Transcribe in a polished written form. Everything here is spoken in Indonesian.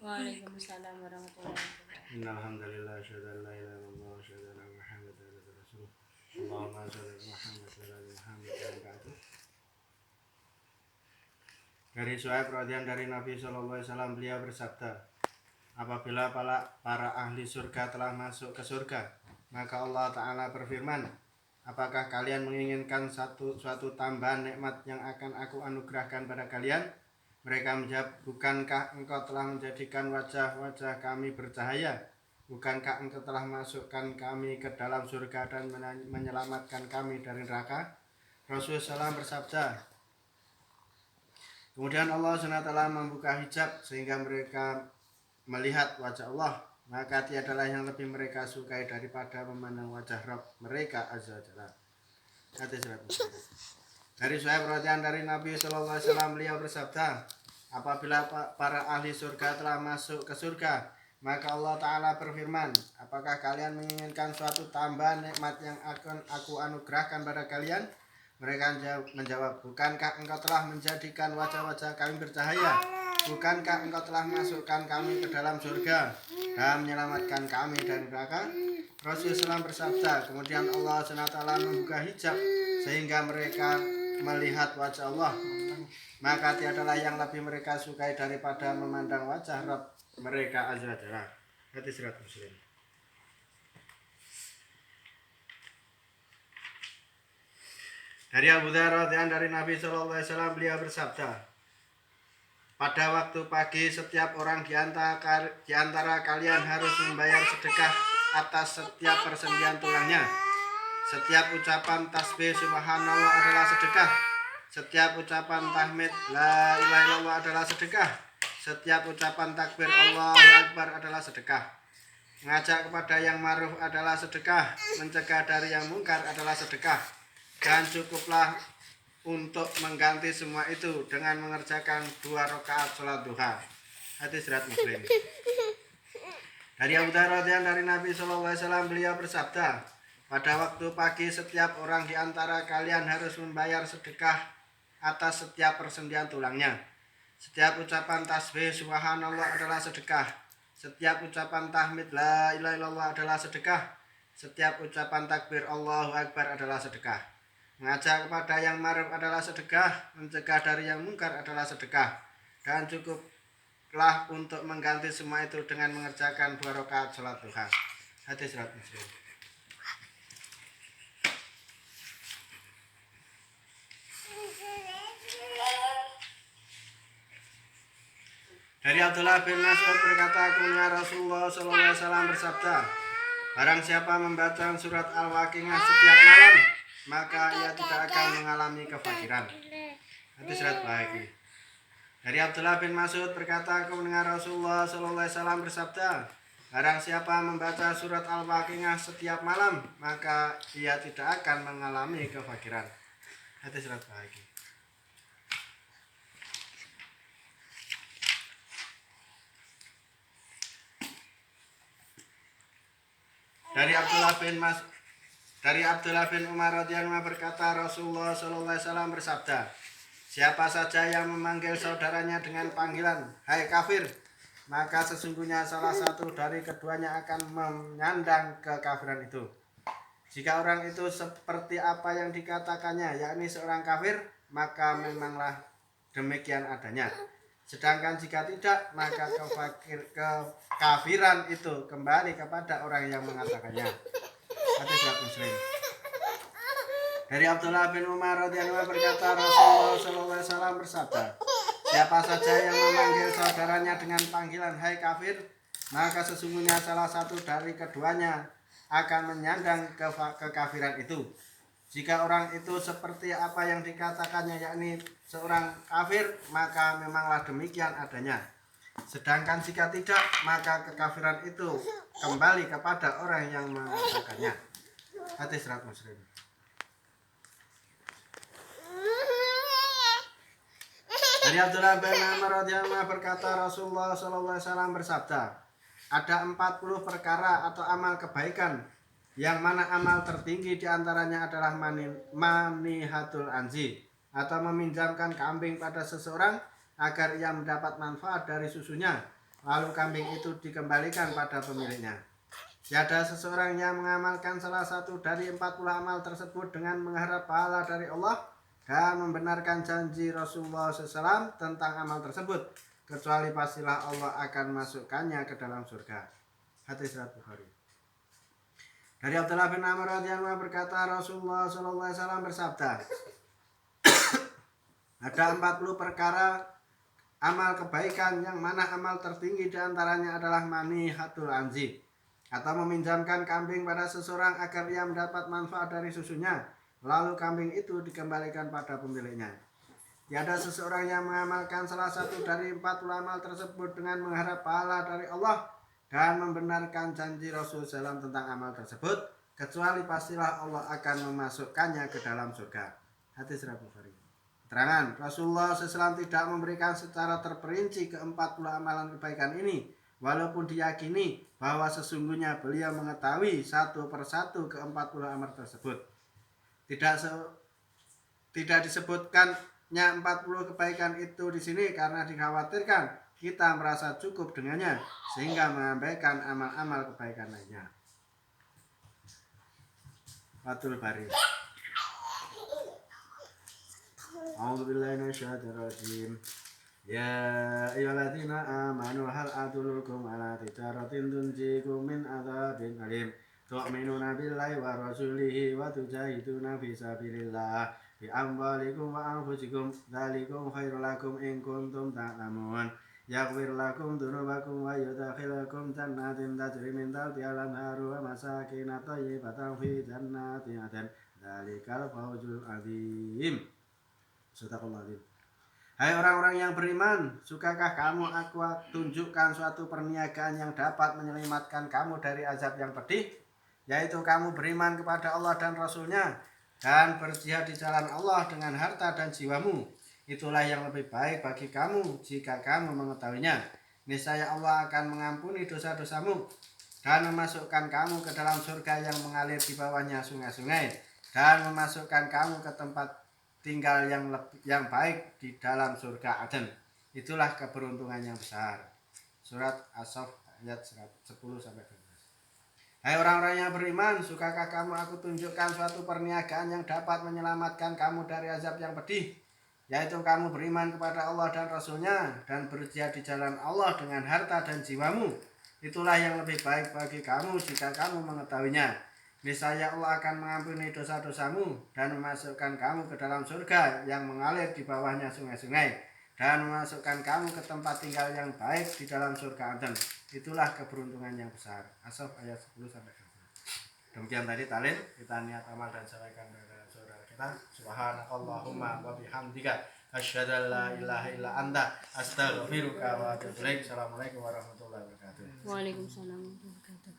Waalaikumsalam warahmatullahi wabarakatuh. Innal hamdalillah asyhadu an la ilaha illallah wa asyhadu anna Muhammadan rasulullah. Allahumma shalli ala Muhammad wa ala ali Muhammad wa ba'du. Dari Suhaib radhiyallahu dari Nabi sallallahu alaihi wasallam beliau bersabda, apabila para ahli surga telah masuk ke surga, maka Allah Ta'ala berfirman, apakah kalian menginginkan suatu tambahan nikmat yang akan aku anugerahkan pada kalian? Mereka menjawab, bukankah engkau telah menjadikan wajah-wajah kami bercahaya? Bukankah engkau telah masukkan kami ke dalam surga dan menyelamatkan kami dari neraka? Rasulullah SAW bersabda, kemudian Allah SWT membuka hijab sehingga mereka melihat wajah Allah, maka tiadalah yang lebih mereka sukai daripada memandang wajah Rabb mereka azza wa jalla. Hadis riwayat Muslim. Dari Suhaib radhiyallahu dari Nabi sallallahu alaihi wasallam beliau bersabda, apabila para ahli surga telah masuk ke surga, maka Allah Ta'ala berfirman, apakah kalian menginginkan suatu tambahan nikmat yang akan aku anugerahkan pada kalian? Mereka menjawab, bukankah engkau telah menjadikan wajah-wajah kami bercahaya? Bukankah engkau telah masukkan kami ke dalam surga dan menyelamatkan kami dari neraka? Rasulullah SAW bersabda, kemudian Allah SWT membuka hijab sehingga mereka melihat wajah Allah, maka tiadalah yang lebih mereka sukai daripada memandang wajah Rabb mereka azza wa jalla. Hadis riwayat Muslim. Dari Abu Dzar dari Nabi sallallahu alaihi wasallam beliau bersabda, pada waktu pagi setiap orang di antara kalian harus membayar sedekah atas setiap persendian tulangnya. Setiap ucapan tasbih subhanallah adalah sedekah. Setiap ucapan tahmid la ilaha illallah adalah sedekah. Setiap ucapan takbir Allahu akbar adalah sedekah. Mengajak kepada yang ma'ruf adalah sedekah. Mencegah dari yang mungkar adalah sedekah. Dan cukuplah untuk mengganti semua itu dengan mengerjakan 2 rakaat salat duha. Hadis riwayat Muslim. Dari Abu Dzar dari Nabi sallallahu alaihi wasallam beliau bersabda, pada waktu pagi setiap orang di antara kalian harus membayar sedekah atas setiap persendian tulangnya. Setiap ucapan tasbih subhanallah adalah sedekah. Setiap ucapan tahmid la ilaha illallah adalah sedekah. Setiap ucapan takbir Allahu akbar adalah sedekah. Mengajak kepada yang ma'ruf adalah sedekah. Mencegah dari yang mungkar adalah sedekah. Dan cukuplah untuk mengganti semua itu dengan mengerjakan 2 rakaat salat duha. Hadis riwayat Muslim. Dari Abdullah bin Mas'ud berkata, kemudian Rasulullah SAW bersabda, barang siapa membaca surat Al-Waqiah setiap malam, maka ia tidak akan mengalami kefakiran. Hadis riwayat Baihaqi. Dari Abdullah bin Mas'ud berkata, kemudian Rasulullah SAW bersabda, barang siapa membaca surat Al-Waqiah setiap malam, maka ia tidak akan mengalami kefakiran. Hadis riwayat Baihaqi. Dari Abdullah bin Umar radhiyallahu berkata, Rasulullah sallallahu alaihi wasallam bersabda, siapa saja yang memanggil saudaranya dengan panggilan hai kafir, maka sesungguhnya salah satu dari keduanya akan menyandang kekafiran itu. Jika orang itu seperti apa yang dikatakannya, yakni seorang kafir, maka memanglah demikian adanya. Sedangkan jika tidak, maka kekafiran itu kembali kepada orang yang mengatakannya. Hadis riwayat Muslim. Dari Abdullah bin Umar radhiyallahu berkata, Rasulullah sallallahu alaihi wasallam bersabda, siapa saja yang memanggil saudaranya dengan panggilan hai kafir, maka sesungguhnya salah satu dari keduanya akan menyandang kekafiran itu. Jika orang itu seperti apa yang dikatakannya, yakni seorang kafir, maka memanglah demikian adanya. Sedangkan jika tidak, maka kekafiran itu kembali kepada orang yang mengatakannya. Hadis riwayat Muslim. Dari Abdullah bin Amr radhiyallahu berkata, Rasulullah sallallahu alaihi wasallam bersabda, ada 40 perkara atau amal kebaikan yang mana amal tertinggi diantaranya adalah manihatul anzi, atau meminjamkan kambing pada seseorang agar ia mendapat manfaat dari susunya. lalu kambing itu dikembalikan pada pemiliknya. Tiada seseorang yang mengamalkan salah satu dari 40 amal tersebut dengan mengharap pahala dari Allah dan membenarkan janji Rasulullah SAW tentang amal tersebut, kecuali pastilah Allah akan masukkannya ke dalam surga. Hadis riwayat Bukhari. Dari Abdullah bin Amr radhiyallahu anhu berkata, Rasulullah SAW bersabda, ada 40 perkara amal kebaikan yang mana amal tertinggi diantaranya adalah manihatul anzi, atau meminjamkan kambing pada seseorang agar ia mendapat manfaat dari susunya, lalu kambing itu dikembalikan pada pemiliknya. Tiada seseorang yang mengamalkan salah satu dari 40 amal tersebut dengan mengharap pahala dari Allah dan membenarkan janji Rasul SAW tentang amal tersebut, kecuali pastilah Allah akan memasukkannya ke dalam surga. Hadis riwayat Bukhari. Keterangan, Rasulullah SAW tidak memberikan secara terperinci ke-40 amalan kebaikan ini, walaupun diyakini bahwa sesungguhnya beliau mengetahui satu persatu ke-40 amal tersebut. Tidak disebutkannya 40 kebaikan itu di sini karena dikhawatirkan kita merasa cukup dengannya sehingga mengabaikan amal-amal kebaikan lainnya. Fathul Bari. A'udzubillahi minasyaitonir rajim. Ya ayyuhalladzina amanu hal adullukum ala tijaratin tunjikum min adzabin alim. Tu'minuna billahi wa rasulihi wa tujahiduna fi sabilillah bi amwalikum wa anfusikum. Dzalikum khairul lakum in kuntum ta'lamun. Yaghfir lakum dzunubakum wa yudkhilukum jannatin tajri min tahtiha al-anharu wa masakin thayyibatan fi jannatin 'adn. Dzalikal fawzul 'adzim. Sadaqallahul. Hai orang-orang yang beriman, sukakah kamu aku tunjukkan suatu perniagaan yang dapat menyelamatkan kamu dari azab yang pedih, yaitu kamu beriman kepada Allah dan Rasul-Nya dan berjihad di jalan Allah dengan harta dan jiwamu. Itulah yang lebih baik bagi kamu jika kamu mengetahuinya. Niscaya Allah akan mengampuni dosa-dosamu dan memasukkan kamu ke dalam surga yang mengalir di bawahnya sungai-sungai dan memasukkan kamu ke tempat tinggal yang baik di dalam surga Aden. Itulah keberuntungan yang besar. Surat As-Saff ayat 10-12. Hai orang-orang yang beriman, sukakah kamu aku tunjukkan suatu perniagaan yang dapat menyelamatkan kamu dari azab yang pedih, yaitu kamu beriman kepada Allah dan Rasul-Nya dan berjihad di jalan Allah dengan harta dan jiwamu. Itulah yang lebih baik bagi kamu jika kamu mengetahuinya. Niscaya Allah akan mengampuni dosa-dosamu dan memasukkan kamu ke dalam surga yang mengalir di bawahnya sungai-sungai dan memasukkan kamu ke tempat tinggal yang baik di dalam surga Aden. Itulah keberuntungan yang besar. As-Saff ayat 10-12. Demikian tadi talil, kita niat amal dan sampaikan kepada saudara kita. Subhanakallahumma wa bihamdika asyhadu an la ilaha illa anta astaghfiruka wa atubu ilaik. Assalamualaikum warahmatullahi wabarakatuh. Waalaikumsalam warahmatullahi wabarakatuh.